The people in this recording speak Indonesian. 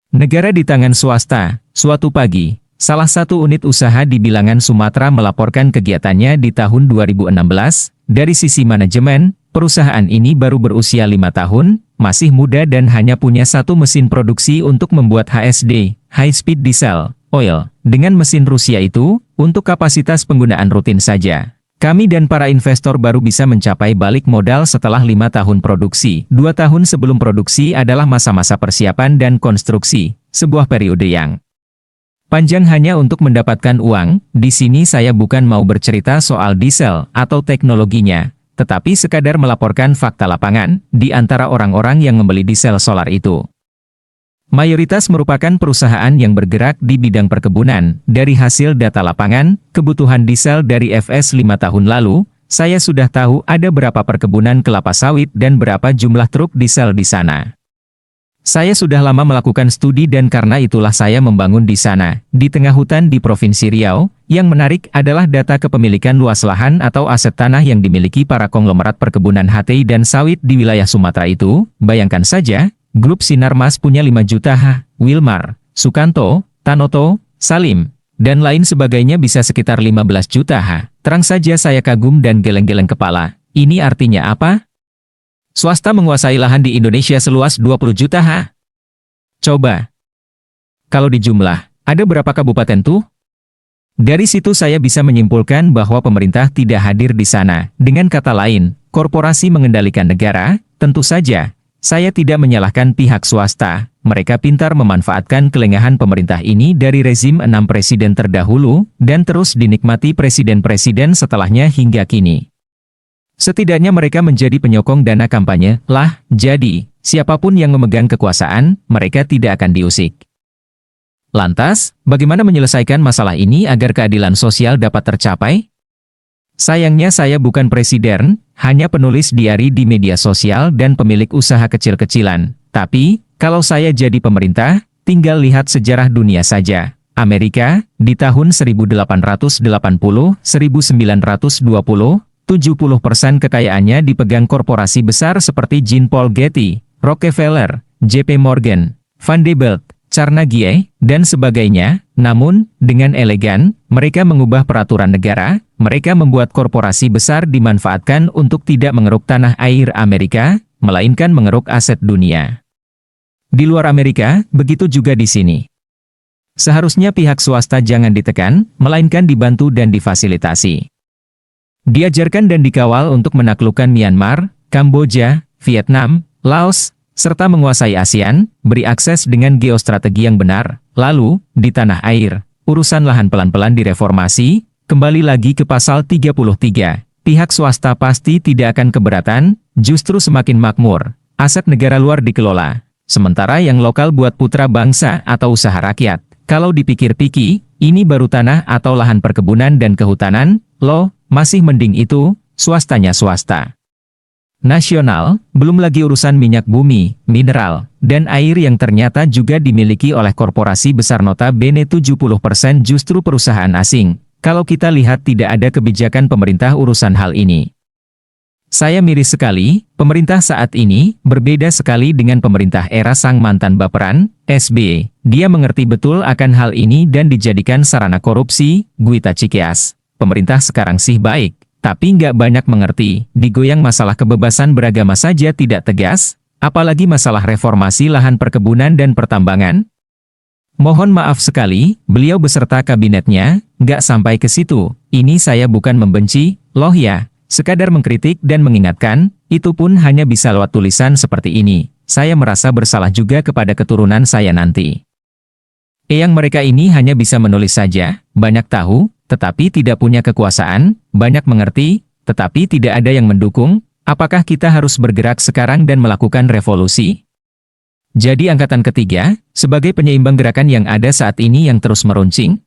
Negara di tangan swasta. Suatu pagi, salah satu unit usaha di bilangan Sumatera melaporkan kegiatannya di tahun 2016. Dari sisi manajemen, perusahaan ini baru berusia 5 tahun, masih muda dan hanya punya satu mesin produksi untuk membuat HSD, High Speed Diesel Oil. Dengan mesin Rusia itu, untuk kapasitas penggunaan rutin saja. Kami dan para investor baru bisa mencapai balik modal setelah 5 tahun produksi. 2 tahun sebelum produksi adalah masa-masa persiapan dan konstruksi, sebuah periode yang panjang hanya untuk mendapatkan uang. Di sini saya bukan mau bercerita soal diesel atau teknologinya, tetapi sekadar melaporkan fakta lapangan di antara orang-orang yang membeli diesel solar itu. Mayoritas merupakan perusahaan yang bergerak di bidang perkebunan. Dari hasil data lapangan, kebutuhan diesel dari FS 5 tahun lalu, saya sudah tahu ada berapa perkebunan kelapa sawit dan berapa jumlah truk diesel di sana. Saya sudah lama melakukan studi dan karena itulah saya membangun di sana, di tengah hutan di Provinsi Riau. Yang menarik adalah data kepemilikan luas lahan atau aset tanah yang dimiliki para konglomerat perkebunan HTI dan sawit di wilayah Sumatera itu. Bayangkan saja, Grup Sinarmas punya 5 juta ha, Wilmar, Sukanto, Tanoto, Salim, dan lain sebagainya bisa sekitar 15 juta ha. Terang saja saya kagum dan geleng-geleng kepala. Ini artinya apa? Swasta menguasai lahan di Indonesia seluas 20 juta ha. Coba. Kalau dijumlah, ada berapa kabupaten tuh? Dari situ saya bisa menyimpulkan bahwa pemerintah tidak hadir di sana. Dengan kata lain, korporasi mengendalikan negara. Tentu saja, saya tidak menyalahkan pihak swasta. Mereka pintar memanfaatkan kelengahan pemerintah ini dari rezim 6 presiden terdahulu, dan terus dinikmati presiden-presiden setelahnya hingga kini. Setidaknya mereka menjadi penyokong dana kampanye, lah, jadi, siapapun yang memegang kekuasaan, mereka tidak akan diusik. Lantas, bagaimana menyelesaikan masalah ini agar keadilan sosial dapat tercapai? Sayangnya saya bukan presiden, hanya penulis diari di media sosial dan pemilik usaha kecil-kecilan. Tapi, kalau saya jadi pemerintah, tinggal lihat sejarah dunia saja. Amerika, di tahun 1880, 1920, 70% kekayaannya dipegang korporasi besar seperti Jean Paul Getty, Rockefeller, JP Morgan, Vanderbilt, Carnegie, dan sebagainya. Namun, dengan elegan, mereka mengubah peraturan negara. Mereka membuat korporasi besar dimanfaatkan untuk tidak mengeruk tanah air Amerika, melainkan mengeruk aset dunia. Di luar Amerika, begitu juga di sini. Seharusnya pihak swasta jangan ditekan, melainkan dibantu dan difasilitasi. Diajarkan dan dikawal untuk menaklukkan Myanmar, Kamboja, Vietnam, Laos, serta menguasai ASEAN, beri akses dengan geostrategi yang benar. Lalu, di tanah air, urusan lahan pelan-pelan direformasi. Kembali lagi ke pasal 33, pihak swasta pasti tidak akan keberatan, justru semakin makmur. Aset negara luar dikelola, sementara yang lokal buat putra bangsa atau usaha rakyat. Kalau dipikir-pikir, ini baru tanah atau lahan perkebunan dan kehutanan, loh. Masih mending itu, swastanya swasta nasional, belum lagi urusan minyak bumi, mineral, dan air yang ternyata juga dimiliki oleh korporasi besar. Notabene 70% justru perusahaan asing. Kalau kita lihat tidak ada kebijakan pemerintah urusan hal ini. Saya miris sekali, pemerintah saat ini berbeda sekali dengan pemerintah era sang mantan baperan, SBY. Dia mengerti betul akan hal ini dan dijadikan sarana korupsi, Guita Cikeas. Pemerintah sekarang sih baik, tapi nggak banyak mengerti. Digoyang masalah kebebasan beragama saja tidak tegas, apalagi masalah reformasi lahan perkebunan dan pertambangan. Mohon maaf sekali, beliau beserta kabinetnya, nggak sampai ke situ. Ini saya bukan membenci, loh ya, sekadar mengkritik dan mengingatkan, itu pun hanya bisa lewat tulisan seperti ini. Saya merasa bersalah juga kepada keturunan saya nanti. Yang mereka ini hanya bisa menulis saja, banyak tahu, tetapi tidak punya kekuasaan, banyak mengerti, tetapi tidak ada yang mendukung. Apakah kita harus bergerak sekarang dan melakukan revolusi? Jadi angkatan ketiga, sebagai penyeimbang gerakan yang ada saat ini yang terus meruncing,